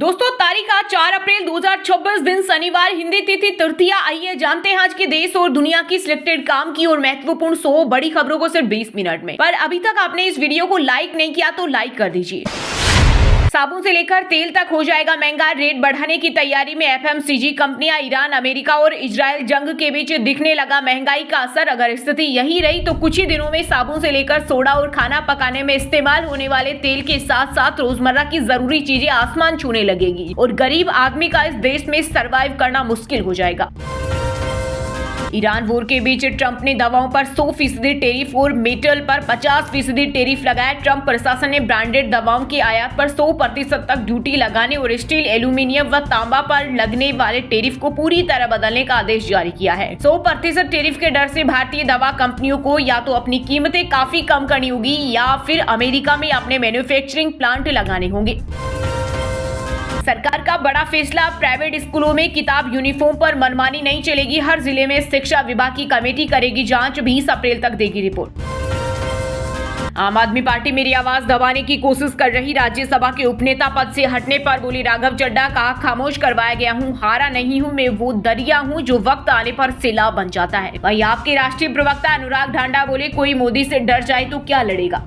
दोस्तों तारीख आज 4 अप्रैल 2026 दिन शनिवार, हिंदी तिथि तृतीया। आइए जानते हैं आज के देश और दुनिया की सिलेक्टेड काम की और महत्वपूर्ण 100 बड़ी खबरों को सिर्फ 20 मिनट में। पर अभी तक आपने इस वीडियो को लाइक नहीं किया तो लाइक कर दीजिए। साबुन से लेकर तेल तक हो जाएगा महंगा, रेट बढ़ाने की तैयारी में एफएमसीजी कंपनियां। ईरान, अमेरिका और इजराइल जंग के बीच दिखने लगा महंगाई का असर। अगर स्थिति यही रही तो कुछ ही दिनों में साबुन से लेकर सोडा और खाना पकाने में इस्तेमाल होने वाले तेल के साथ साथ रोजमर्रा की जरूरी चीजें आसमान छूने लगेगी और गरीब आदमी का इस देश में सर्वाइव करना मुश्किल हो जाएगा। ईरान वॉर के बीच ट्रंप ने दवाओं पर 100% टेरिफ और मेटल पर 50% टेरिफ लगाया। ट्रंप प्रशासन ने ब्रांडेड दवाओं की आयात पर 100% तक ड्यूटी लगाने और स्टील, एल्यूमिनियम व तांबा पर लगने वाले टेरिफ को पूरी तरह बदलने का आदेश जारी किया है। 100% टेरिफ के डर से भारतीय दवा कंपनियों को या तो अपनी कीमतें काफी कम करनी होगी या फिर अमेरिका में अपने मैन्युफैक्चरिंग प्लांट लगाने होंगे। सरकार का बड़ा फैसला, प्राइवेट स्कूलों में किताब यूनिफॉर्म पर मनमानी नहीं चलेगी। हर जिले में शिक्षा विभाग की कमेटी करेगी जांच, 20 अप्रैल तक देगी रिपोर्ट। आम आदमी पार्टी मेरी आवाज दबाने की कोशिश कर रही। राज्यसभा के उपनेता पद से हटने पर बोली राघव चड्ढा, कहा खामोश करवाया गया हूं, हारा नहीं हूं, मैं वो दरिया हूं जो वक्त आने पर सैलाब बन जाता है। वहीं आपके राष्ट्रीय प्रवक्ता अनुराग ढांडा बोले कोई मोदी से डर जाए तो क्या लड़ेगा।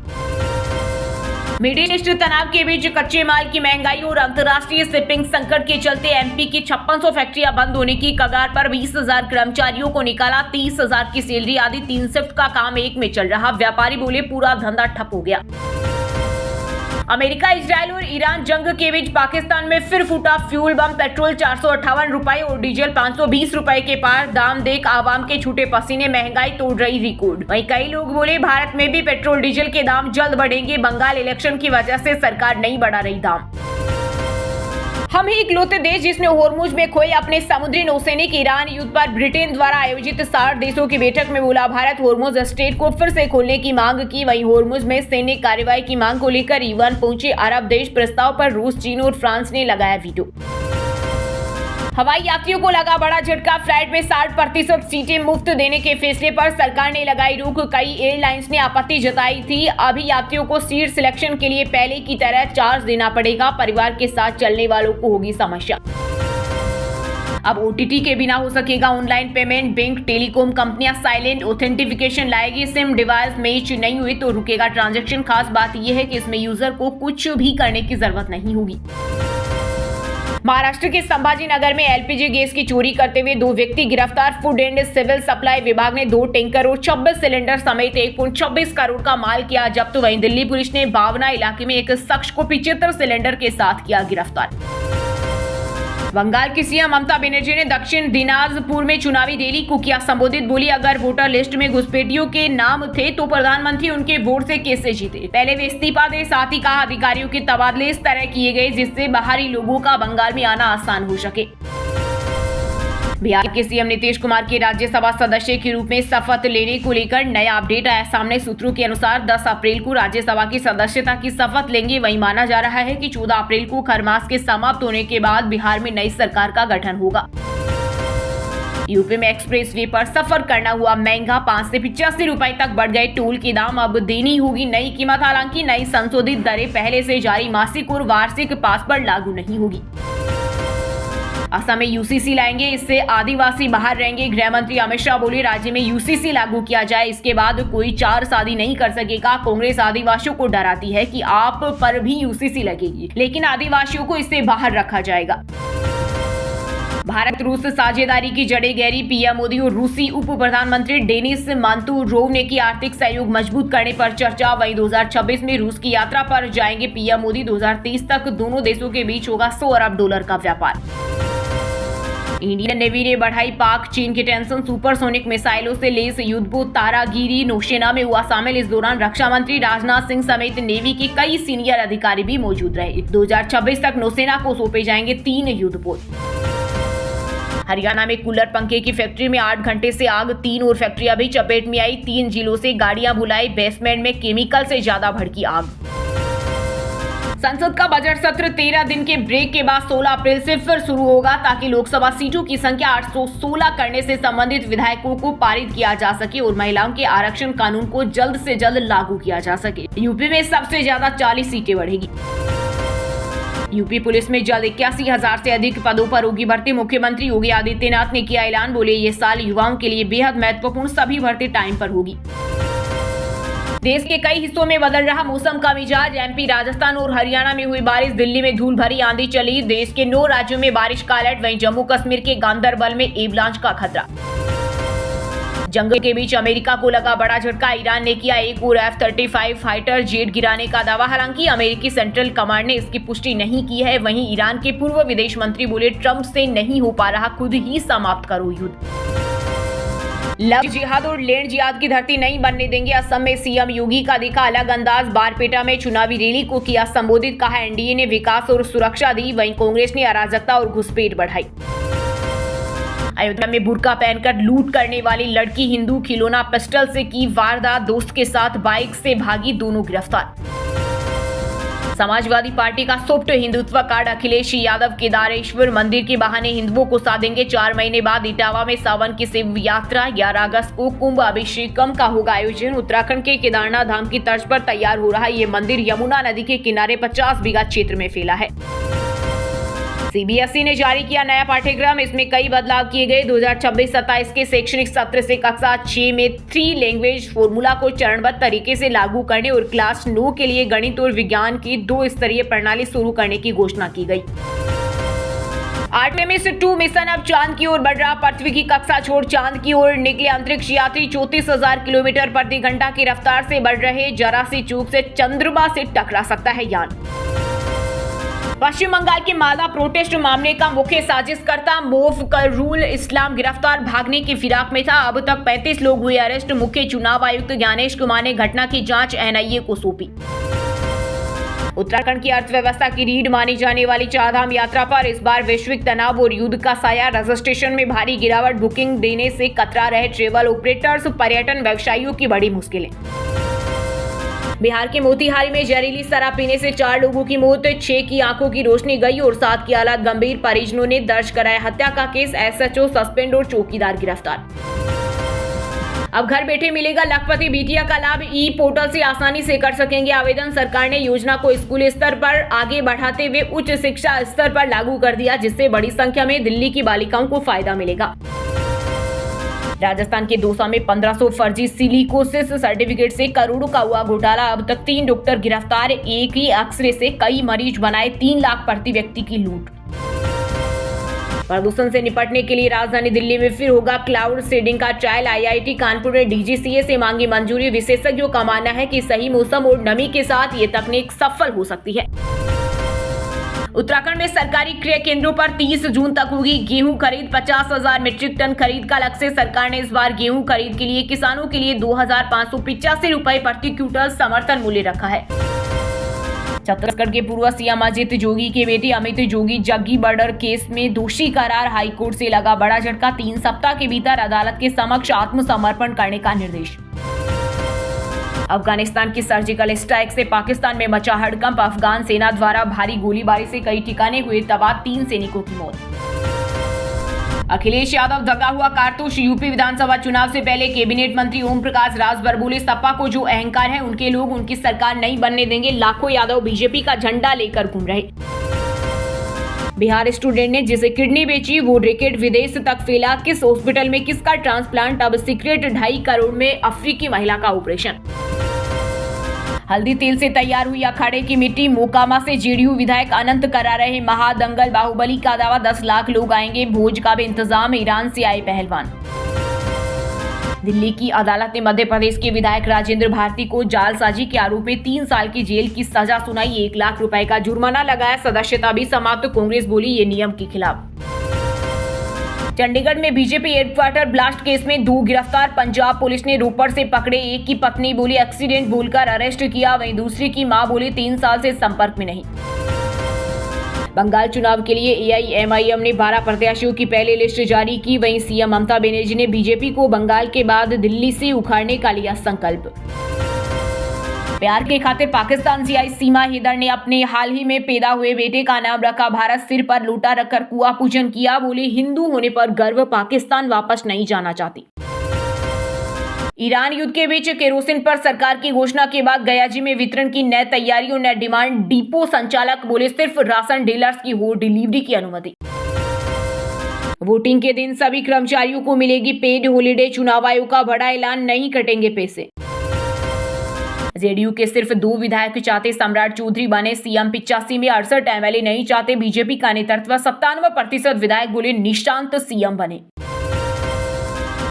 मिडिल ईस्ट तनाव के बीच कच्चे माल की महंगाई और अंतर्राष्ट्रीय शिपिंग संकट के चलते एमपी की 5600 फैक्ट्रियां बंद होने की कगार पर। 20,000 कर्मचारियों को निकाला, 30,000 की सैलरी, आदि 3 शिफ्ट का काम एक में चल रहा। व्यापारी बोले पूरा धंधा ठप हो गया। अमेरिका, इजराइल और ईरान जंग के बीच पाकिस्तान में फिर फूटा फ्यूल बम। पेट्रोल 458 रुपए और डीजल 520 रुपए के पार। दाम देख आवाम के छूटे पसीने, महंगाई तोड़ रही रिकॉर्ड। वहीं कई लोग बोले भारत में भी पेट्रोल डीजल के दाम जल्द बढ़ेंगे। बंगाल इलेक्शन की वजह से सरकार नहीं बढ़ा रही दाम। हम ही इकलौते देश जिसने होर्मुज में खोए अपने समुद्री नौसैनिक। ईरान युद्ध पर ब्रिटेन द्वारा आयोजित 60 देशों की बैठक में बोला भारत होर्मुज स्ट्रेट को फिर से खोलने की मांग की। वहीं होर्मुज में सैन्य कार्रवाई की मांग को लेकर ईरान पहुंचे अरब देश। प्रस्ताव पर रूस, चीन और फ्रांस ने लगाया वीटो। हवाई यात्रियों को लगा बड़ा झटका। फ्लाइट में 60% सीटें मुफ्त देने के फैसले पर सरकार ने लगाई रोक। कई एयरलाइंस ने आपत्ति जताई थी। अभी यात्रियों को सीट सिलेक्शन के लिए पहले की तरह चार्ज देना पड़ेगा। परिवार के साथ चलने वालों को होगी समस्या। अब ओटीटी के बिना हो सकेगा ऑनलाइन पेमेंट। बैंक, टेलीकॉम कंपनियां साइलेंट ऑथेंटिफिकेशन लाएगी। सिम डिवाइस मैच नहीं हुई तो रुकेगा ट्रांजैक्शन। खास बात यह है कि इसमें यूजर को कुछ भी करने की जरूरत नहीं होगी। महाराष्ट्र के संभाजीनगर में एलपीजी गैस की चोरी करते हुए 2 व्यक्ति गिरफ्तार। फूड एंड सिविल सप्लाई विभाग ने 2 टैंकर और 26 सिलेंडर समेत 1.26 करोड़ का माल किया जब्त। वहीं दिल्ली पुलिस ने बावना इलाके में एक शख्स को 75 सिलेंडर के साथ किया गिरफ्तार। बंगाल की सीएम ममता बनर्जी ने दक्षिण दिनाजपुर में चुनावी रैली को किया संबोधित। बोली अगर वोटर लिस्ट में घुसपैठियों के नाम थे तो प्रधानमंत्री उनके वोट से कैसे जीते। पहले वे इस्तीफा दे। साथ ही कहा अधिकारियों के तबादले इस तरह किए गए जिससे बाहरी लोगों का बंगाल में आना आसान हो सके। बिहार के सीएम नीतीश कुमार के राज्यसभा सदस्य के रूप में शपथ लेने को लेकर नया अपडेट आया सामने। सूत्रों के अनुसार 10 अप्रैल को राज्यसभा की सदस्यता की शपथ लेंगे। वहीं माना जा रहा है कि 14 अप्रैल को खरमास के समाप्त होने के बाद बिहार में नई सरकार का गठन होगा। यूपी में एक्सप्रेस वे पर सफर करना हुआ महंगा। 5 से 85 रुपए तक बढ़ गए टोल के दाम। अब देनी होगी नई कीमत। हालांकि नई संशोधित दरें पहले से जारी मासिक और वार्षिक पास पर लागू नहीं होगी। असम में यूसीसी लाएंगे, इससे आदिवासी बाहर रहेंगे। गृह मंत्री अमित शाह बोले राज्य में यूसीसी लागू किया जाए, इसके बाद कोई 4 शादी नहीं कर सकेगा। कांग्रेस आदिवासियों को डराती है कि आप पर भी यूसीसी लगेगी, लेकिन आदिवासियों को इससे बाहर रखा जाएगा। भारत रूस साझेदारी की जड़ें गहरी। पीएम मोदी और रूसी उप प्रधानमंत्री डेनिस मांतुरोव ने की आर्थिक सहयोग मजबूत करने पर चर्चा। वहीं 2026 में रूस की यात्रा पर जाएंगे पीएम मोदी। 2030 तक दोनों देशों के बीच होगा $100 अरब का व्यापार। इंडियन नेवी ने बढ़ाई पाक चीन की टेंशन। सुपरसोनिक मिसाइलों से लेस युद्धपोत तारागिरी नौसेना में हुआ शामिल। इस दौरान रक्षा मंत्री राजनाथ सिंह समेत नेवी के कई सीनियर अधिकारी भी मौजूद रहे। 2026 तक नौसेना को सौंपे जाएंगे 3 युद्धपोत। हरियाणा में कूलर पंखे की फैक्ट्री में 8 घंटे से आग, 3 और फैक्ट्रियां भी चपेट में आई। 3 जिलों से गाड़ियां बुलाई। बेसमेंट में केमिकल से ज्यादा भड़की आग। संसद का बजट सत्र 13 दिन के ब्रेक के बाद 16 अप्रैल से फिर शुरू होगा ताकि लोकसभा सीटों की संख्या 816 करने से संबंधित विधेयकों को पारित किया जा सके और महिलाओं के आरक्षण कानून को जल्द से जल्द लागू किया जा सके। यूपी में सबसे ज्यादा 40 सीटें बढ़ेगी। यूपी पुलिस में जल्द 81,000 से अधिक पदों पर होगी भर्ती। मुख्यमंत्री योगी आदित्यनाथ ने किया ऐलान, बोले ये साल युवाओं के लिए बेहद महत्वपूर्ण, सभी भर्ती टाइम पर होगी। देश के कई हिस्सों में बदल रहा मौसम का मिजाज। एमपी, राजस्थान और हरियाणा में हुई बारिश, दिल्ली में धूल भरी आंधी चली। देश के 9 राज्यों में बारिश का अलर्ट। वहीं जम्मू कश्मीर के गांदरबल में एवलांच का खतरा। जंग के बीच अमेरिका को लगा बड़ा झटका। ईरान ने किया एक और F-35 फाइटर जेट गिराने का दावा। हालांकि अमेरिकी सेंट्रल कमांड ने इसकी पुष्टि नहीं की है। वहीं ईरान के पूर्व विदेश मंत्री बोले, ट्रंप से नहीं हो पा रहा, खुद ही समाप्त करो युद्ध। लव जिहाद और लैंड जिहाद की धरती नहीं बनने देंगे। असम में सीएम योगी का दिखा अलग अंदाज। बारपेटा में चुनावी रैली को किया संबोधित। कहा, एनडीए ने विकास और सुरक्षा दी। वहीं कांग्रेस ने अराजकता और घुसपैठ बढ़ाई। अयोध्या में बुर्का पहनकर लूट करने वाली लड़की, हिंदू खिलौना पिस्टल से की वारदात। दोस्त के साथ बाइक से भागी, दोनों गिरफ्तार। समाजवादी पार्टी का सॉफ्ट हिंदुत्व कार्ड। अखिलेश यादव केदारेश्वर मंदिर के बहाने हिंदुओं को साधेंगे। 4 महीने बाद इटावा में सावन की शिव यात्रा। 11 अगस्त को कुंभ अभिषेकम का होगा आयोजन। उत्तराखंड के केदारनाथ धाम की तर्ज पर तैयार हो रहा ये मंदिर यमुना नदी के किनारे 50 बीघा क्षेत्र में फैला है। सीबीएसई ने जारी किया नया पाठ्यक्रम। इसमें कई बदलाव किए गए। 2026-27 के शैक्षणिक सत्र से कक्षा 6 में 3 लैंग्वेज फॉर्मूला को चरणबद्ध तरीके से लागू करने और क्लास 9 के लिए गणित और विज्ञान की 2 स्तरीय प्रणाली शुरू करने की घोषणा की गई। आर्टेमिस 2 मिशन अब चांद की ओर बढ़ रहा। पृथ्वी की कक्षा छोड़ चांद की ओर निकले अंतरिक्ष यात्री। 34,000 किलोमीटर प्रति घंटा की रफ्तार से बढ़ रहे। जरा सी चूक से चंद्रमा से टकरा सकता है यान। पश्चिम बंगाल के मालदा प्रोटेस्ट मामले का मुख्य साजिशकर्ता मोफकरुल इस्लाम गिरफ्तार, भागने की फिराक में था। अब तक 35 लोग हुए अरेस्ट। मुख्य चुनाव आयुक्त ज्ञानेश कुमार ने घटना की जांच एनआईए को सौंपी। उत्तराखंड की अर्थव्यवस्था की रीढ़ मानी जाने वाली चारधाम यात्रा पर इस बार वैश्विक तनाव और युद्ध का साया। रजिस्ट्रेशन में भारी गिरावट, बुकिंग देने से कतरा रहे ट्रेवल ऑपरेटर्स। पर्यटन व्यवसायियों की बड़ी मुश्किलें। बिहार के मोतिहारी में जहरीली शराब पीने से 4 लोगों की मौत। 6 की आंखों की रोशनी गई और 7 की हालत गंभीर। परिजनों ने दर्ज कराया हत्या का केस। एसएचओ सस्पेंड और चौकीदार गिरफ्तार। अब घर बैठे मिलेगा लखपति बिटिया का लाभ। ई पोर्टल से आसानी से कर सकेंगे आवेदन। सरकार ने योजना को स्कूल स्तर पर आगे बढ़ाते हुए उच्च शिक्षा स्तर पर लागू कर दिया, जिससे बड़ी संख्या में दिल्ली की बालिकाओं को फायदा मिलेगा। राजस्थान के दौसा में 1500 फर्जी सिलिकोसिस सर्टिफिकेट से करोड़ों का हुआ घोटाला। अब तक 3 डॉक्टर गिरफ्तार। एक ही एक्सरे से कई मरीज बनाए। 3 लाख प्रति व्यक्ति की लूट। प्रदूषण से निपटने के लिए राजधानी दिल्ली में फिर होगा क्लाउड सीडिंग का ट्रायल। आईआईटी कानपुर ने डीजीसीए से मांगी मंजूरी। विशेषज्ञों का मानना है कि सही मौसम और नमी के साथ ये तकनीक सफल हो सकती है। उत्तराखंड में सरकारी क्रय केंद्रों पर 30 जून तक होगी गेहूं खरीद। 50,000 मीट्रिक टन खरीद का लक्ष्य। सरकार ने इस बार गेहूं खरीद के लिए किसानों के लिए 2,585 रुपए प्रति क्विंटल समर्थन मूल्य रखा है। छत्तीसगढ़ के पूर्व सीएम अजित जोगी के बेटे अमित जोगी जग्गी मर्डर केस में दोषी करार। हाईकोर्ट से लगा बड़ा झटका। 3 सप्ताह के भीतर अदालत के समक्ष आत्मसमर्पण करने का निर्देश। अफगानिस्तान की सर्जिकल स्ट्राइक से पाकिस्तान में मचा हड़कंप। अफगान सेना द्वारा भारी गोलीबारी से कई ठिकाने हुए तबाह। 3 सैनिकों की मौत। अखिलेश यादव दगा हुआ कारतूस। यूपी विधानसभा चुनाव से पहले कैबिनेट मंत्री ओम प्रकाश राजभर बोले, सपा को जो अहंकार है उनके लोग उनकी सरकार नहीं बनने देंगे। लाखों यादव बीजेपी का झंडा लेकर घूम रहे। बिहार स्टूडेंट ने जिसे किडनी बेची वो रैकेट विदेश तक फैला। किस हॉस्पिटल में किसका ट्रांसप्लांट, अब सीक्रेट। 2.5 करोड़ में अफ्रीकी महिला का ऑपरेशन। हल्दी तेल से तैयार हुई अखाड़े की मिट्टी। मोकामा से जेडीयू विधायक अनंत करा रहे महादंगल। बाहुबली का दावा 10 लाख लोग आएंगे। भोज का भी इंतजाम। ईरान से आए पहलवान। दिल्ली की अदालत ने मध्य प्रदेश के विधायक राजेंद्र भारती को जालसाजी के आरोप में 3 साल की जेल की सजा सुनाई। 1 लाख रुपए का जुर्माना लगाया। सदस्यता भी समाप्त। कांग्रेस बोली ये नियम के खिलाफ। चंडीगढ़ में बीजेपी हेडक्वार्टर ब्लास्ट केस में 2 गिरफ्तार। पंजाब पुलिस ने रोपड़ से पकड़े। एक की पत्नी बोली एक्सीडेंट बोलकर अरेस्ट किया। वहीं दूसरी की मां बोली 3 साल से संपर्क में नहीं। बंगाल चुनाव के लिए एआईएमआईएम ने 12 प्रत्याशियों की पहली लिस्ट जारी की। वहीं सीएम ममता बनर्जी ने बीजेपी को बंगाल के बाद दिल्ली से उखाड़ने का लिया संकल्प। प्यार के खातिर पाकिस्तान से आई सीमा हैदर ने अपने हाल ही में पैदा हुए बेटे का नाम रखा भारत। सिर पर लोटा रखकर कुआं पूजन किया। बोली हिंदू होने पर गर्व, पाकिस्तान वापस नहीं जाना चाहती। ईरान युद्ध के बीच केरोसिन पर सरकार की घोषणा के बाद गयाजी में वितरण की नई तैयारियों ने डिमांड। डिपो संचालक बोले सिर्फ राशन डीलर्स की हो डिलीवरी की अनुमति। वोटिंग के दिन सभी कर्मचारियों को मिलेगी पेड हॉलिडे। चुनाव आयोग का बड़ा ऐलान, नहीं कटेंगे पैसे। जेडीयू के सिर्फ 2 विधायक चाहते सम्राट चौधरी बने सीएम। 85 में 68 एमएलए नहीं चाहते बीजेपी का नेतृत्व। 97% विधायक बोले निशांत सीएम बने।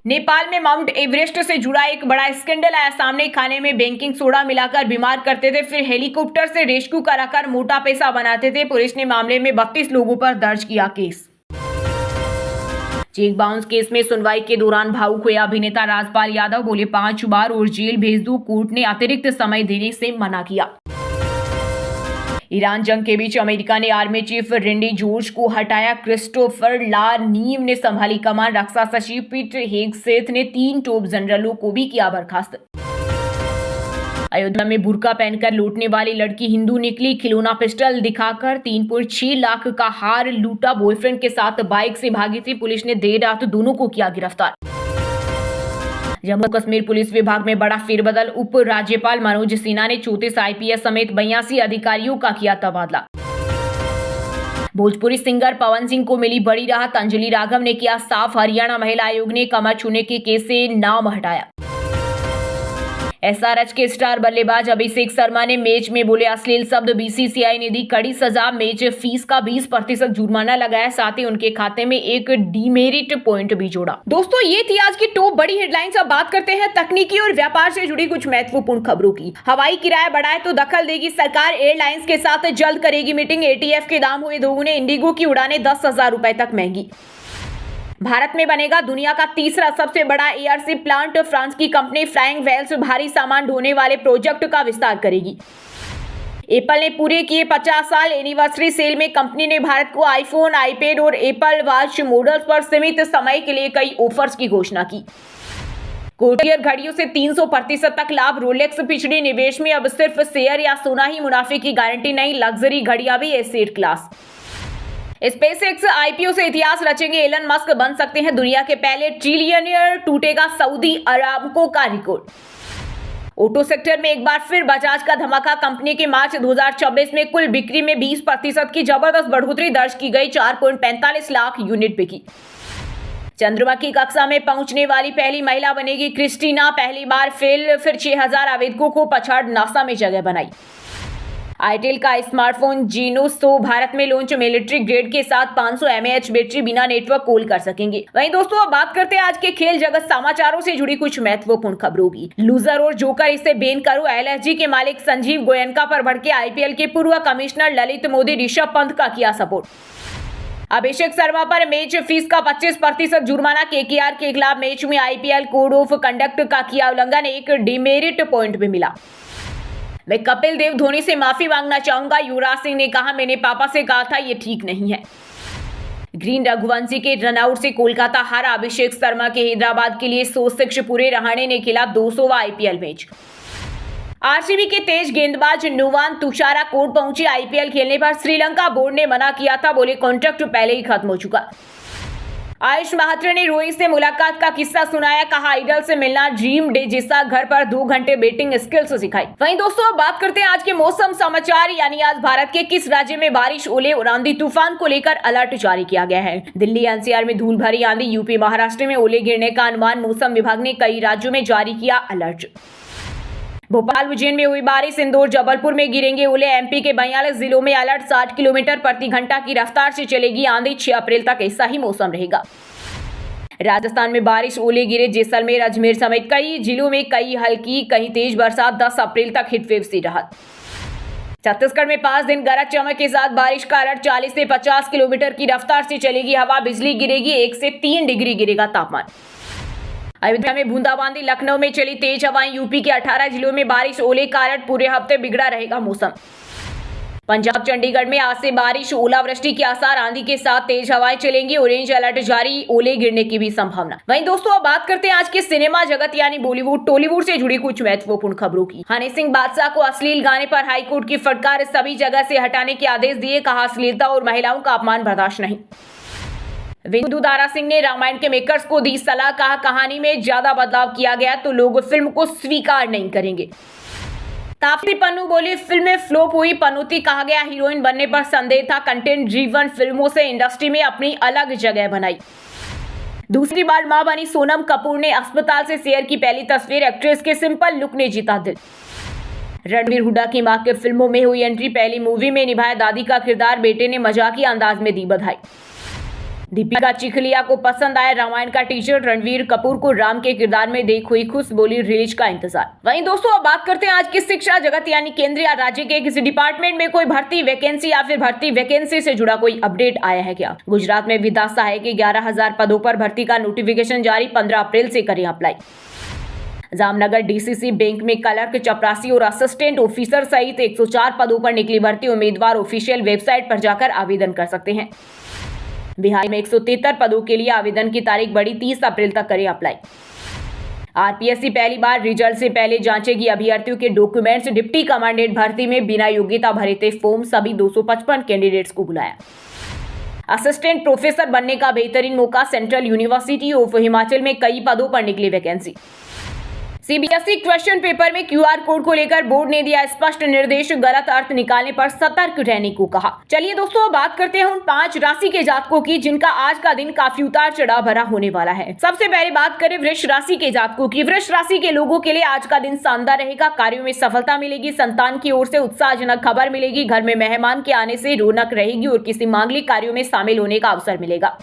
नेपाल में माउंट एवरेस्ट से जुड़ा एक बड़ा स्कैंडल आया सामने। खाने में बेकिंग सोडा मिलाकर बीमार करते थे, फिर हेलीकॉप्टर से रेस्क्यू कराकर मोटा पैसा बनाते थे। पुलिस ने मामले में 32 लोगों पर दर्ज किया केस। चेक बाउंस केस में सुनवाई के दौरान भावुक हुए अभिनेता राजपाल यादव, बोले 5 बार और जेल भेज दो। कोर्ट ने अतिरिक्त समय देने से मना किया। ईरान जंग के बीच अमेरिका ने आर्मी चीफ रेंडी जॉर्ज को हटाया। क्रिस्टोफर ला नीव ने संभाली कमान। रक्षा सचिव पीटर हेगसेथ ने 3 टॉप जनरलों को भी किया बर्खास्त। अयोध्या में बुर्का पहनकर लौटने वाली लड़की हिंदू निकली। खिलौना पिस्टल दिखाकर 3.6 लाख का हार लूटा। बॉयफ्रेंड के साथ बाइक से भागी थी। पुलिस ने देर रात दोनों को किया गिरफ्तार। जम्मू कश्मीर पुलिस विभाग में बड़ा फेरबदल। उप राज्यपाल मनोज सिन्हा ने 34 आईपीएस समेत 82 अधिकारियों का किया तबादला। भोजपुरी सिंगर पवन सिंह को मिली बड़ी राहत। अंजलि राघव ने किया साफ, हरियाणा महिला आयोग ने कमर छूने के केस से नाम हटाया। एसआरएच के स्टार बल्लेबाज अभिषेक शर्मा ने मैच में बोले अश्लील शब्द। बीसीसीआई ने दी कड़ी सजा। मैच फीस का 20% जुर्माना लगाया, साथ ही उनके खाते में एक डीमेरिट पॉइंट भी जोड़ा। दोस्तों, ये थी आज की टॉप बड़ी हेडलाइंस। अब बात करते हैं तकनीकी और व्यापार से जुड़ी कुछ महत्वपूर्ण खबरों की। हवाई किराया बढ़ाए तो दखल देगी सरकार। एयरलाइंस के साथ जल्द करेगी मीटिंग। एटीएफ के दाम हुए दोगुने। इंडिगो की उड़ानें 10,000 रुपए तक महंगी। भारत में बनेगा दुनिया का तीसरा सबसे बड़ा एयरशिप प्लांट। फ्रांस की कंपनी फ्लाइंग व्हेल्स भारी सामान ढोने वाले प्रोजेक्ट का विस्तार करेगी। एप्पल ने पूरे किए 50 साल एनिवर्सरी सेल में कंपनी ने भारत को आईफोन, आईपैड और एप्पल वॉच मॉडल्स पर सीमित समय के लिए कई ऑफर्स की घोषणा की। कोटियर घड़ियों से 300% तक लाभ। रोलेक्स पिछड़े निवेश में अब सिर्फ शेयर या सोना ही मुनाफे की गारंटी नहीं, लग्जरी घड़ियां भी एसेट क्लास। स्पेसएक्स आईपीओ से इतिहास रचेंगे। एलन मस्क बन सकते हैं दुनिया के पहले ट्रिलियनियर। टूटेगा सऊदी अरामको का रिकॉर्ड। ऑटो सेक्टर में एक बार फिर बजाज का धमाका। कंपनी के मार्च 2024 में कुल बिक्री में 20% की जबरदस्त बढ़ोतरी दर्ज की गई। 4.45 लाख यूनिट बिकी। चंद्रमा की कक्षा में पहुंचने वाली पहली महिला बनेगी क्रिस्टीना। पहली बार फेल, फिर 6000 आवेदकों को पछाड़ नासा में जगह बनाई। आईटेल का स्मार्टफोन जीनो 100 भारत में लॉन्च। मिलिट्री ग्रेड के साथ 500 mAh बैटरी बिना नेटवर्क कॉल कर सकेंगे। वहीं दोस्तों, अब बात करते हैं आज के खेल जगत समाचारों से जुड़ी कुछ महत्वपूर्ण खबरों की। लूजर और जोकर, इसे बैन करो। एलएसजी के मालिक संजीव गोयनका पर भड़के आईपीएल के पूर्व कमिश्नर ललित मोदी। ऋषभ पंत का किया सपोर्ट। अभिषेक शर्मा पर मैच फीस का 25% जुर्माना। केकेआर के खिलाफ मैच में आईपीएल कोड ऑफ कंडक्ट का किया उल्लंघन। एक डीमेरिट पॉइंट भी मिला। मैं कपिल देव धोनी से माफी मांगना चाहूंगा। युवराज सिंह ने कहा, मैंने पापा से कहा था ये ठीक नहीं है। ग्रीन रघुवंशी के रनआउट से कोलकाता हारा। अभिषेक शर्मा के हैदराबाद के लिए 106 पूरे। रहाणे ने खेला 200वां आईपीएल मैच। आरसीबी के तेज गेंदबाज नुवान तुषारा कोर्ट पहुंचे। आईपीएल खेलने पर श्रीलंका बोर्ड ने मना किया था, बोले कॉन्ट्रैक्ट पहले ही खत्म हो चुका। आयुष महात्रे ने रोहित से मुलाकात का किस्सा सुनाया। कहा, आइडल से मिलना ड्रीम डे जैसा। घर पर 2 घंटे बैटिंग स्किल्स सिखाई। वहीं दोस्तों, अब बात करते हैं आज के मौसम समाचार। यानी आज भारत के किस राज्य में बारिश, ओले और आंधी तूफान को लेकर अलर्ट जारी किया गया है। दिल्ली एनसीआर में धूल भरी आंधी। यूपी महाराष्ट्र में ओले गिरने का अनुमान। मौसम विभाग ने कई राज्यों में जारी किया अलर्ट। भोपाल उज्जैन में हुई बारिश। इंदौर जबलपुर में गिरेंगे ओले। एमपी के 42 जिलों में अलर्ट। 60 किलोमीटर प्रति घंटा की रफ्तार से चलेगी आंधी। 6 अप्रैल तक ऐसा ही मौसम रहेगा। राजस्थान में बारिश, ओले गिरे। जैसलमेर, अजमेर समेत कई जिलों में कई हल्की कहीं तेज बरसात। 10 अप्रैल तक हिटवेव से राहत। छत्तीसगढ़ में 5 दिन गरज चमक के साथ बारिश का अलर्ट। 40 से 50 किलोमीटर की रफ्तार से चलेगी हवा। बिजली गिरेगी। 1 से 3 डिग्री गिरेगा तापमान। अयोध्या में बूंदाबांदी। लखनऊ में चली तेज हवाएं। यूपी के 18 जिलों में बारिश, ओले का अलर्ट। पूरे हफ्ते बिगड़ा रहेगा मौसम। पंजाब चंडीगढ़ में आज से बारिश, ओलावृष्टि के आसार। आंधी के साथ तेज हवाएं चलेंगी। ऑरेंज अलर्ट जारी। ओले गिरने की भी संभावना। वहीं दोस्तों, अब बात करते हैं आज के सिनेमा जगत यानी बॉलीवुड टॉलीवुड से जुड़ी कुछ महत्वपूर्ण खबरों की। हनी सिंह बादशाह को अश्लील गाने पर हाईकोर्ट की फटकार। सभी जगह से हटाने के आदेश दिए। कहा, अश्लीलता और महिलाओं का अपमान बर्दाश्त नहीं। विंदु दारा सिंह ने रामायण के मेकर्स को दी सलाह, कहा कहानी में ज्यादा बदलाव किया गया तो लोग फिल्म को स्वीकार नहीं करेंगे। तापसी पन्नू बोली फिल्म में फ्लॉप हुई, पनौती कहा गया हीरोइन बनने पर संदेह था, कंटेंट ड्रिवन फिल्मों से इंडस्ट्री में अपनी अलग जगह बनाई। दूसरी बार मां बनी सोनम कपूर ने अस्पताल से शेयर की पहली तस्वीर, एक्ट्रेस के सिंपल लुक ने जीता दिल। रणवीर हुड्डा की मां के फिल्मों में हुई एंट्री, पहली मूवी में निभाया दादी का किरदार, बेटे ने मजाकिया अंदाज में दी बधाई। दीपिका चिखलिया को पसंद आया रामायण का टीजर, रणवीर कपूर को राम के किरदार में देख हुई खुश, बोली रिलीज का इंतजार। वहीं दोस्तों अब बात करते हैं आज की शिक्षा जगत यानी केंद्र या राज्य के किसी डिपार्टमेंट में कोई भर्ती वैकेंसी या फिर भर्ती वैकेंसी से जुड़ा कोई अपडेट आया है क्या। गुजरात में विद्या सहायक के 11,000 पदों पर भर्ती का नोटिफिकेशन जारी, 15 अप्रैल से करें अप्लाई। जामनगर डीसीसी बैंक में क्लर्क, चपरासी और असिस्टेंट ऑफिसर सहित 104 पदों पर निकली भर्ती, उम्मीदवार ऑफिशियल वेबसाइट पर जाकर आवेदन कर सकते हैं। बिहार में 173 पदों के लिए आवेदन की तारीख बढ़ी, 30 अप्रैल तक करें अप्लाई। आरपीएससी पहली बार रिजल्ट से पहले जांचेगी अभ्यर्थियों के डॉक्यूमेंट्स, डिप्टी कमांडेंट भर्ती में बिना योग्यता भरे थे फॉर्म, सभी 255 कैंडिडेट्स को बुलाया। असिस्टेंट प्रोफेसर बनने का बेहतरीन मौका, सेंट्रल यूनिवर्सिटी ऑफ हिमाचल में कई पदों पर निकली वैकेंसी। सीबीएसई क्वेश्चन पेपर में क्यूआर कोड को लेकर बोर्ड ने दिया स्पष्ट निर्देश, गलत अर्थ निकालने पर सतर्क रहने को कहा। चलिए दोस्तों अब बात करते हैं उन 5 राशि के जातकों की जिनका आज का दिन काफी उतार चढ़ाव भरा होने वाला है। सबसे पहले बात करें वृष राशि के जातकों की। वृष राशि के लोगों के लिए आज का दिन शानदार रहेगा, कार्यों में सफलता मिलेगी, संतान की ओर से उत्साहजनक खबर मिलेगी, घर में मेहमान के आने से रौनक रहेगी और किसी मांगलिक कार्यों में शामिल होने का अवसर मिलेगा।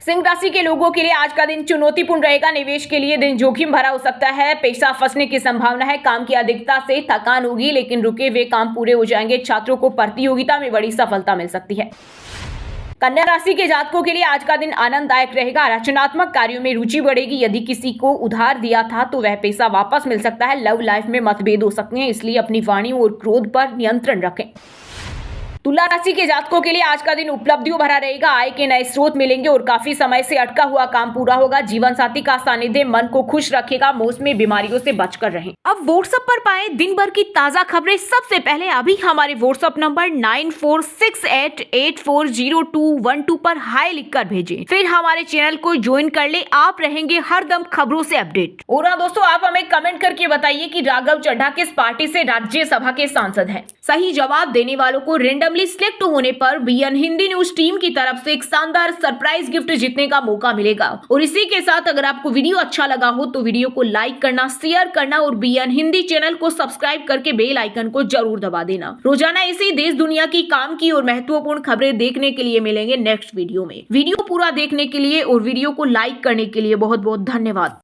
सिंह राशि के लोगों के लिए आज का दिन चुनौतीपूर्ण रहेगा, निवेश के लिए दिन जोखिम भरा हो सकता है, पैसा फंसने की संभावना है, काम की अधिकता से थकान होगी लेकिन रुके हुए काम पूरे हो जाएंगे, छात्रों को प्रतियोगिता में बड़ी सफलता मिल सकती है। कन्या राशि के जातकों के लिए आज का दिन आनंददायक रहेगा, रचनात्मक कार्यों में रुचि बढ़ेगी, यदि किसी को उधार दिया था तो वह पैसा वापस मिल सकता है। लव लाइफ में मतभेद हो सकते हैं, इसलिए अपनी वाणी और क्रोध पर नियंत्रण रखें। तुला राशि के जातकों के लिए आज का दिन उपलब्धियों भरा रहेगा, आय के नए स्रोत मिलेंगे और काफी समय से अटका हुआ काम पूरा होगा। जीवन साथी का सानिध्य मन को खुश रखेगा, मौसमी बीमारियों से बचकर रहें। अब व्हाट्सएप पर पाएं दिन भर की ताजा खबरें सबसे पहले अभी हमारे व्हाट्सएप नंबर 9468840212 पर हाई लिखकर भेजें, फिर हमारे चैनल को ज्वाइन कर ले, आप रहेंगे हरदम खबरों से अपडेट। और हाँ दोस्तों आप हमें कमेंट करके बताइए कि राघव चड्ढा किस पार्टी से राज्यसभा के सांसद हैं। सही जवाब देने वालों को रेंडमली सिलेक्ट होने पर बीएन हिंदी न्यूज टीम की तरफ से एक शानदार सरप्राइज गिफ्ट जीतने का मौका मिलेगा। और इसी के साथ अगर आपको वीडियो अच्छा लगा हो तो वीडियो को लाइक करना, शेयर करना और बीएन हिंदी चैनल को सब्सक्राइब करके बेल आइकन को जरूर दबा देना। रोजाना इसी देश दुनिया की काम की और महत्वपूर्ण खबरें देखने के लिए मिलेंगे नेक्स्ट वीडियो में। वीडियो पूरा देखने के लिए और वीडियो को लाइक करने के लिए बहुत बहुत धन्यवाद।